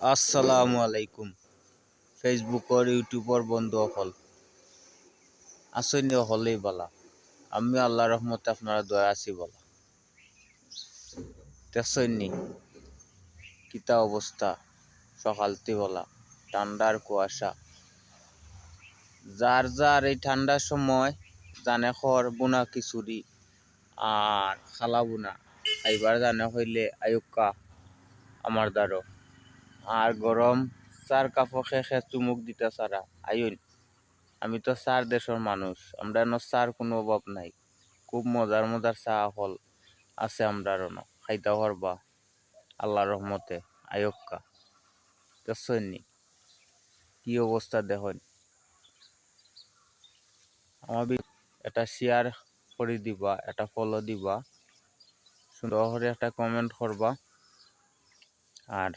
আসসালামু আলাইকুম। ফেসবুকৰ ইউটিউবৰ বন্ধুসকল আসনি হলেই বলা আমি আল্লাহর রহমতে আপনারা দয়া আছি বলা তেসনি কিতা অবস্থা সকালতি বলা ঠান্ডার কুয়াশা যার যার এই ঠান্ডার সময় জানে খর বুনা খিচুড়ি আর খালা বুনা এইবার জানে হইলে আয়ুক্কা আমার দ্বারো আর গরম চার কাপড় খেয়ে চুমুক দিতে সারা আয়ুন আমি তো চার দেশের মানুষ আমরা চার কোনো অভাব নাই খুব মজার মজার চা হল আছে আমরা খাইতে পারবা আল্লাহর রহমতে আয়ক্কা দেখছেননি কি অবস্থা দেখুন আমার এটা শেয়ার করে দিবা এটা ফলো দিবা সুন্দর করে একটা কমেন্ট করবা আর